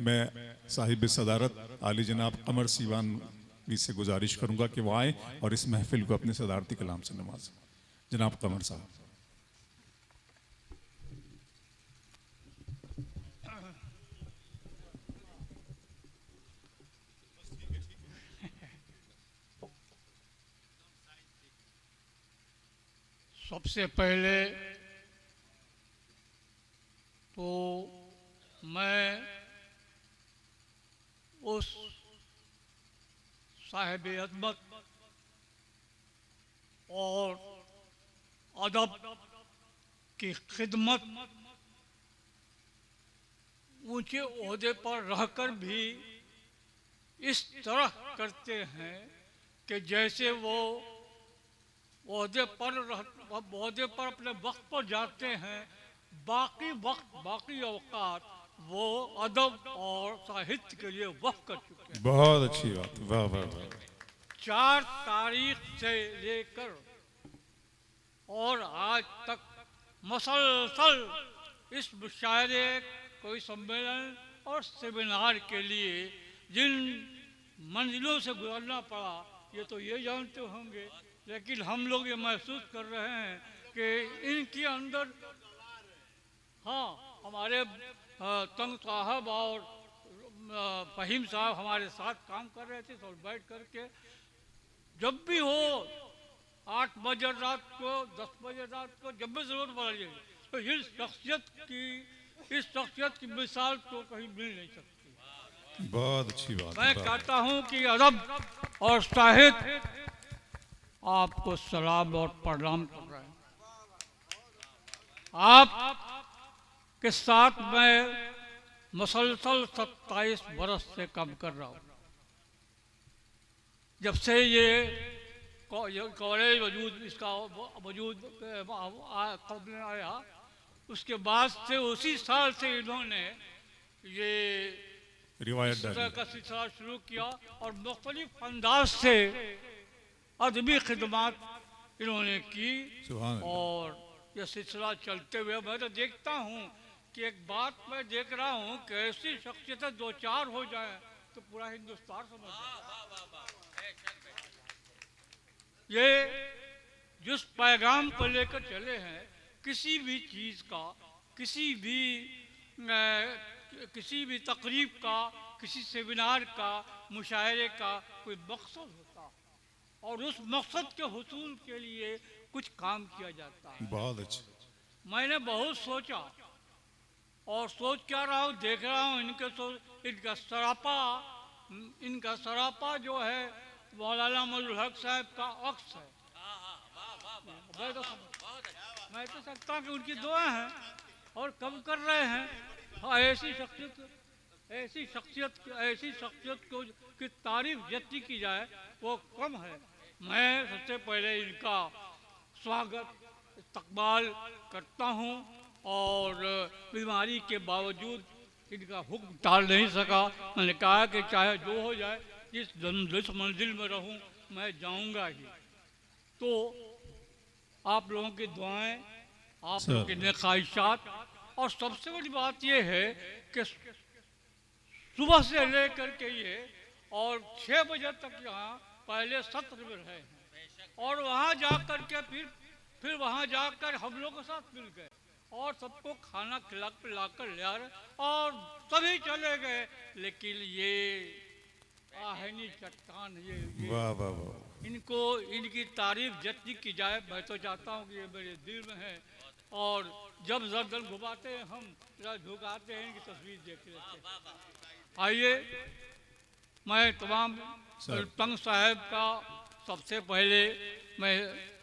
मैं साहिब सदारत आली जनाब कमर सीवानवी से गुजारिश करूंगा कि वो आए और इस महफिल को अपने सदारती कलाम से नवाजें। जनाब कमर साहब। सबसे पहले तो मैं उस साहिब अज़मत और अदब की खिदमत ऊंचे ओहदे पर रहकर भी इस तरह करते हैं कि जैसे वो ओहदे पर अपने वक्त पर जाते हैं, बाकी औकात वो अदब और साहित्य के लिए वक्त कर चुके हैं। बहुत अच्छी बात, वाह वाह वाह। 4 तारीख से लेकर और आज तक मसलसल इस मुशायरे, कोई सम्मेलन और सेमिनार के लिए जिन मंजिलों से गुजरना पड़ा ये तो ये जानते होंगे, लेकिन हम लोग ये महसूस कर रहे हैं कि इनके अंदर, हाँ, हमारे तंग साहब और फहीम साहब हमारे साथ काम कर रहे थे, तो बैठ करके जब भी हो 8 बजे रात को, 10 बजे रात को, जब भी जरूरत पड़े तो इस शख्सियत की मिसाल तो कहीं मिल नहीं सकती। बहुत अच्छी बात। मैं कहता हूँ कि अदब और साहित्य आपको सलाम और प्रणाम कर रहे हैं। आप के साथ मैं मुसलसल 27 बरस से काम कर रहा हूँ। जब से ये कॉलेज इसका वजूद आया, उसके बाद से उसी साल से इन्होंने ये रिवायत का सिलसिला शुरू किया और मुख्तलिफ अंदाज से अदबी खिदमत इन्होंने की। और यह सिलसिला चलते हुए मैं तो देखता हूँ कि एक बात मैं देख रहा हूँ कि ऐसी शख्सियतें 2-4 हो जाए तो पूरा हिंदुस्तान समझ ये जिस पैगाम को लेकर चले हैं, किसी भी चीज़ का, किसी भी तकरीब का, किसी सेमिनार का, मुशायरे का कोई मकसद होता और उस मकसद के हुसूल के लिए कुछ काम किया जाता है। बहुत अच्छा। मैंने बहुत सोचा और सोच क्या रहा हूँ, देख रहा हूँ इनका सरापा जो है मौलाना मजहर हक साहब का अक्स है। मैं तो सकता हूँ कि उनकी दुआ है और कम कर रहे हैं। हाँ, ऐसी शख्सियत को की तारीफ जितनी की जाए वो कम है। मैं सबसे पहले इनका स्वागत, इस्तकबाल करता हूँ और बीमारी के बावजूद इनका हुक्म टाल नहीं सका। मैंने कहा कि चाहे जो हो जाए, जिस मंजिल में रहूं मैं जाऊंगा ही। तो आप लोगों की दुआएं, आप लोगों की नेक ख्वाहिशात, और सबसे बड़ी बात यह है कि सुबह से लेकर के ये और 6 बजे तक यहाँ पहले सत्र में रहे हैं और वहाँ जाकर के फिर वहाँ जाकर हम लोग के साथ मिल गए और सबको खाना खिला पिलाकर ले आ रहे और सभी चले गए। लेकिन ये आहनी चट्टान, ये वाह वाह वाह। इनकी तारीफ जितनी की जाए, मैं तो चाहता हूँ कि ये मेरे दिल में है। और जब गर्दन घुमाते हैं हम झुकाते हैं, इनकी तस्वीर देख लेते हैं। आइए, मैं तमाम तंग साहब का सबसे पहले मैं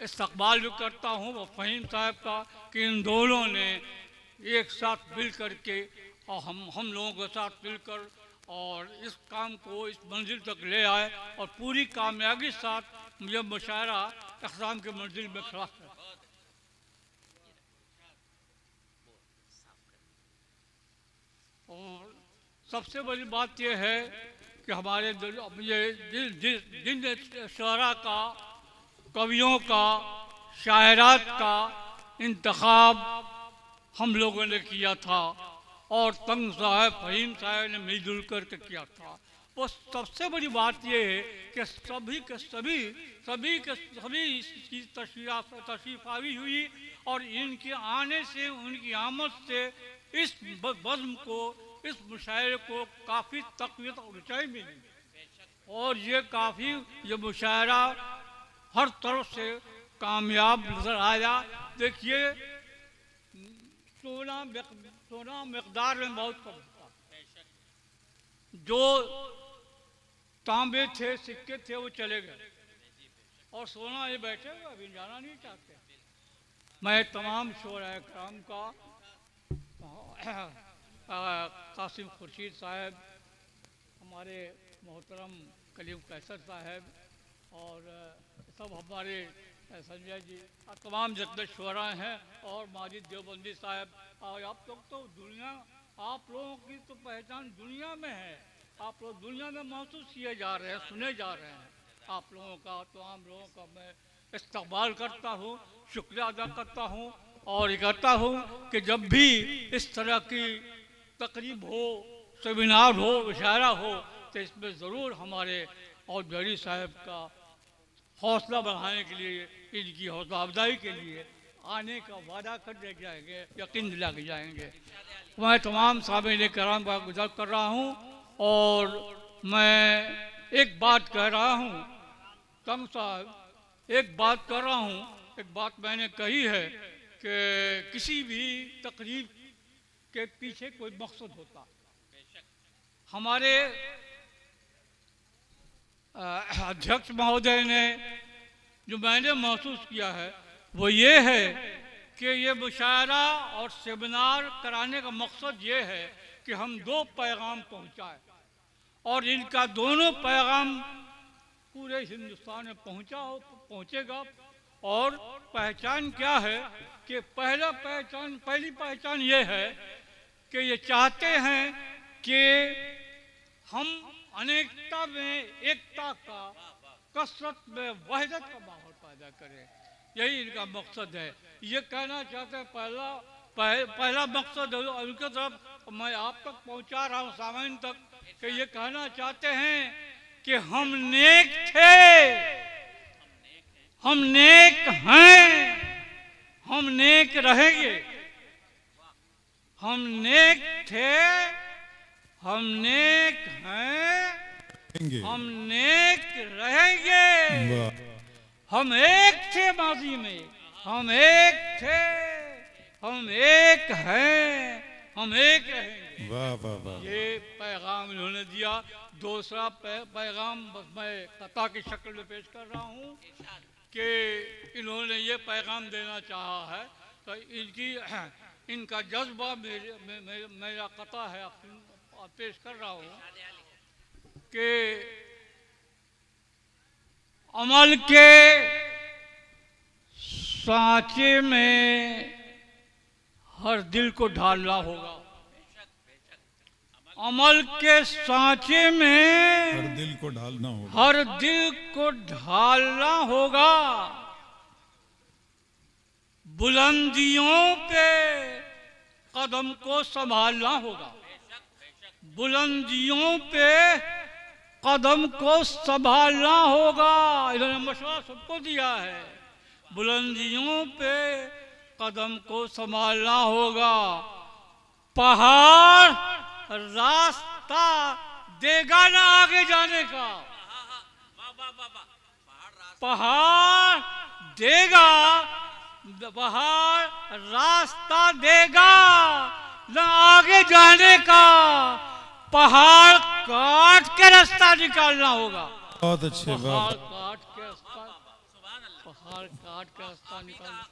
इस्तकबाल भी करता हूँ वो फहीम साहब का कि इन दोनों ने एक साथ मिल कर के और हम लोगों के साथ मिलकर और इस काम को इस मंजिल तक ले आए और पूरी कामयाबी के साथ मुझे मुशायरा इक़्तिसाम के मंजिल में खड़ा है। और सबसे बड़ी बात यह है कि हमारे जिन शअरा का, कवियों का, शायरात का इंतखाब हम लोगों ने किया था और तंग साहब फहीम साहब ने मिलजुल करके किया था। वो सबसे बड़ी बात ये है कि सभी के सभी इसकी तशरीफ़ावी हुई और इनके आने से, उनकी आमद से इस बज़्म को, इस मुशायरे को काफ़ी तक़वियत और ऊँचाई मिली और ये मुशायरा हर तरफ से कामयाब नज़र आया। देखिए सोना मकदार में बहुत कम था, जो तांबे थे, सिक्के थे, वो चले गए और सोना ये बैठे हुए अभी जाना नहीं चाहते। मैं तमाम शोराए कराम का, कासिम खुर्शीद साहब, हमारे मोहतरम कलीम कैसर साहब और सब हमारे संजय जी, तमाम जितने शोरा हैं और माजिद देवबंदी साहब, और आप लोग तो आप लोगों की तो पहचान दुनिया में है, आप लोग दुनिया में महसूस किए जा रहे हैं, सुने जा रहे हैं। आप लोगों का, तमाम लोगों का मैं इस्तकबाल करता हूँ, शुक्रिया अदा करता हूँ और ये कहता हूँ कि जब भी इस तरह की तकरीब हो, सेमिनार हो, मुशायरा हो, तो इसमें ज़रूर हमारे और जरी साहब का हौसला बढ़ाने के लिए, इनकी हौसला अफजाई के लिए आने का वादा कर दे जाएंगे, यकीन दिला के जाएंगे। मैं तमाम सामीन कराम का गुज़ार कर रहा हूँ और मैं एक बात कह रहा हूँ, तंग साहब, एक बात कर रहा हूँ, एक बात मैंने कही है कि किसी भी तकरीब के पीछे कोई मकसद होता। हमारे अध्यक्ष महोदय ने जो मैंने महसूस किया है वो ये है कि ये मुशायरा और सेमिनार कराने का मकसद ये है कि हम दो पैगाम पहुँचाएँ और इनका दोनों पैगाम पूरे हिंदुस्तान में पहुँचेगा। और पहचान क्या है कि पहली पहचान ये है कि ये चाहते हैं कि हम अनेकता में एकता का, कसरत में वहदत का माहौल पैदा करें, यही इनका मकसद है। ये कहना चाहते हैं पहला मकसद है उनके तरफ मैं आप तक पहुंचा रहा हूं, सामान्य तक, कि ये कहना चाहते हैं कि हम नेक थे, हम नेक हैं, हम नेक रहेंगे। हम नेक थे, हम नेक हैं, हम नेक रहेंगे। हम एक थे माजी में, हम एक थे, हम एक हैं, हम एक रहेंगे। वाह वाह वाह। ये पैगाम इन्होंने दिया। दूसरा पैगाम बस मैं कथा की शक्ल में पेश कर रहा हूँ कि इन्होंने ये पैगाम देना चाहा है, तो इनका जज्बा मेरा कथा है, पेश कर रहा हूँ कि अमल के सांचे में हर दिल को ढालना होगा। अमल के सांचे में हर दिल को ढालना होगा, हर दिल को ढालना होगा। बुलंदियों पे कदम को संभालना होगा, बुलंदियों पे कदम को संभालना होगा। इन्होंने मशवरा सबको दिया है, बुलंदियों पे कदम को संभालना होगा। पहाड़ रास्ता देगा ना आगे जाने का, पहाड़ देगा, पहाड़ रास्ता देगा न आगे जाने का। पहाड़ काट के रास्ता निकालना होगा। बहुत अच्छे। पहाड़ काट के रास्ता निकालना।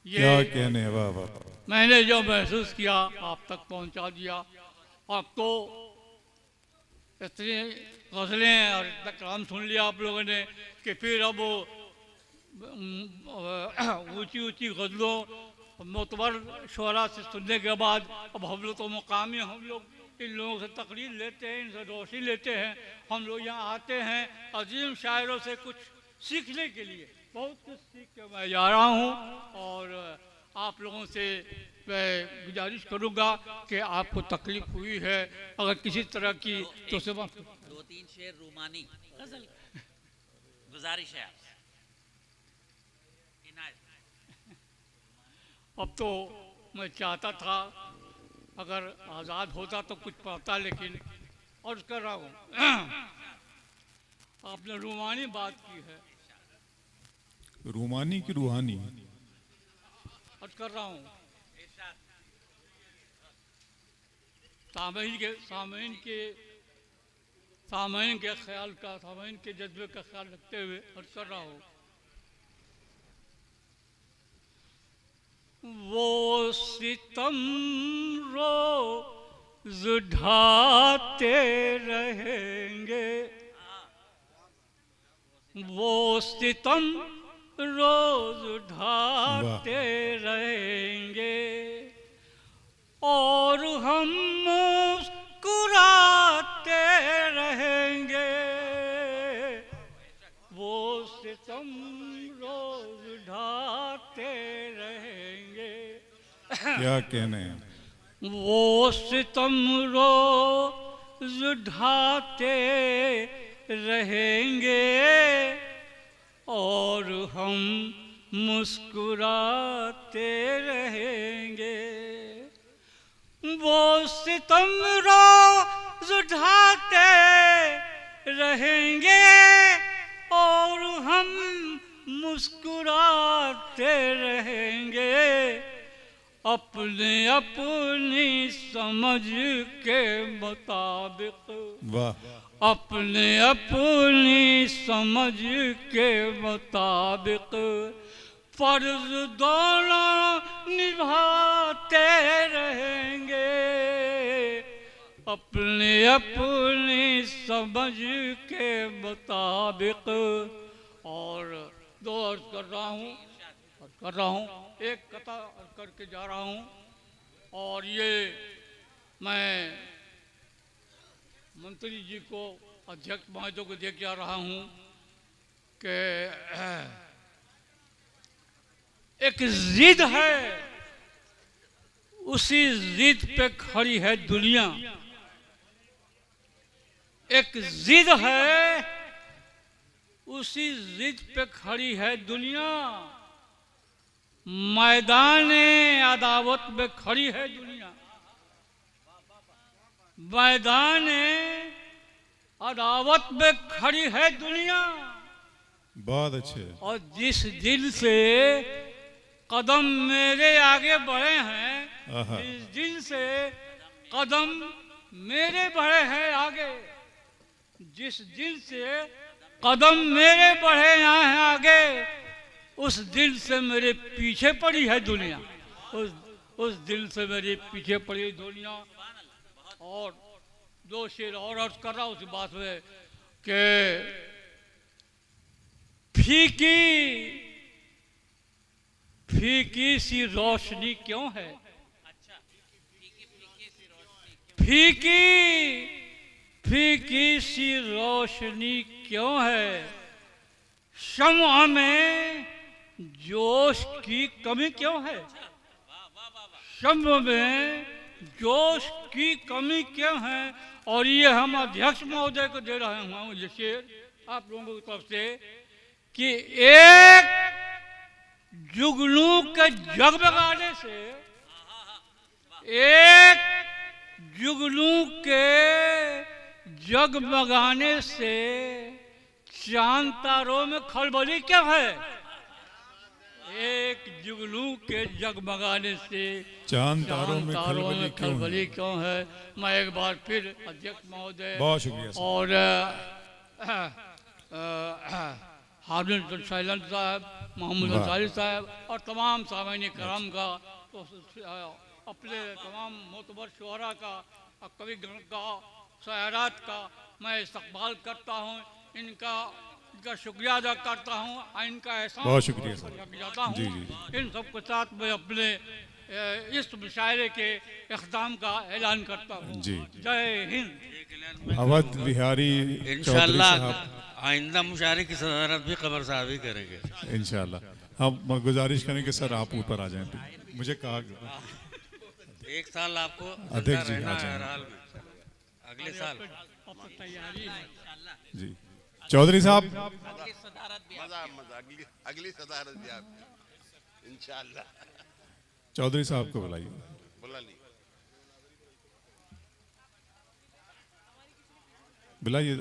क्या कहने, वाह वाह। मैंने जो महसूस किया आप तक पहुंचा दिया। अब तो इतनी गज़लें और इतना कलाम सुन लिया आप लोगों ने कि फिर अब वो ऊंची ऊंची गज़लों मोतबर शोरा से सुनने के बाद अब हम लोग तो मुकामी, हम लोग इन लोगों से तकरीर लेते हैं, इनसे रोशनी लेते हैं। हम लोग यहाँ आते हैं अजीम शायरों से कुछ सीखने के लिए, बहुत कुछ सीख के मैं जा रहा हूँ और आप लोगों से मैं गुजारिश करूंगा कि आपको तकलीफ हुई है अगर किसी तरह की तो से माफ। 2-3 शेर रूमानी गजल गुजारिश है आपसे। इनायत। अब तो मैं चाहता था अगर आज़ाद होता तो कुछ पढ़ता, लेकिन अर्ज कर रहा हूँ आपने रूमानी बात की है, रूमानी की रूहानी। अर्ज कर रहा हूँ सामईन के ख्याल का, सामईन के जज्बे का ख्याल रखते हुए अर्ज कर रहा हूँ। वो सितम रोज ढाते रहेंगे, वो सितम रोज ढाते रहेंगे और हम मुस्कुराते रहेंगे। वो सितम रोज ढाते रहेंगे। क्या कहने हैं। वो सितम रोज ढाते रहेंगे और हम मुस्कुराते रहेंगे। वो सितम रोज ढाते रहेंगे और हम मुस्कुराते रहेंगे। अपने अपनी समझ के मुताबिक, वाह, अपने अपनी समझ के मुताबिक फर्ज दोनों निभाते रहेंगे। अपने अपनी समझ के मुताबिक। और दो अर्ज कर रहा हूँ एक कथा अर्ज करके जा रहा हूँ। और ये मैं मंत्री जी को, अध्यक्ष महोदय को दे के आ रहा हूँ कि एक जिद है, उसी जिद पे खड़ी है दुनिया। एक जिद है, उसी जिद पे खड़ी है दुनिया। मैदान अदावत में खड़ी है दुनिया, मैदान अदावत में खड़ी है दुनिया। बहुत अच्छे। और जिस दिल से कदम मेरे आगे बढ़े हैं, आहा। जिस दिल से कदम मेरे बढ़े हैं आगे, जिस दिल से कदम मेरे बढ़े हैं आगे, उस दिल से मेरे पीछे पड़ी है दुनिया। उस दिल से मेरे पीछे पड़ी है दुनिया। और दो शेर और अर्ज कर रहा हूँ उसी बात में कि फीकी सी रोशनी क्यों है, फीकी सी रोशनी क्यों है, शम्अ में जोश की कमी क्यों है, शम्अ में जोश की कमी क्यों है। और ये हम अध्यक्ष महोदय को दे रहे हूँ ये शेर आप लोगों की तरफ से कि एक जुगनू के जगमगाने से, एक जुगनू के जगमगाने से चांद तारों में खलबली क्या है। एक जुगनू के जगमगाने से चांद तारों में खलबली क्यों है। मैं एक बार फिर अध्यक्ष महोदय, बहुत शुक्रिया सर। और हारून सैलन साहब, मोहम्मद अंसारी साहब और तमाम सामान्य कराम का, तो अपने तमाम मोतबर शुअरा का, कवि गण का, शायरात का मैं इस्तकबाल करता हूँ। इनका शुक्रिया अदा करता हूँ, इनका एहसान बहुत शुक्रिया सर। जाता हूँ। जी, जी। इन सबके साथ मैं अपने इस मुशायरे के इख्तिताम का ऐलान करता हूँ। जी। जय हिंद। अवध बिहारी इंशाअल्लाह चौधरी साहब, आइंदा मुशायरे की सदारत भी कमर साहब ही करेंगे। इंशाल्लाह हम गुजारिश करेंगे सर आप ऊपर आ जाएं। मुझे कहा एक साल आपको अध्यक्ष जी, रहना हाँ है जी। हर हाल में, अगले साल अब तो तैयारी है। जी चौधरी साहब अगली सदारत भी मजा मजा अगली अगली सदारत भी आपकी इंशाल्लाह। चौधरी साहब को बुलाइए। बुला ली। बुलाइए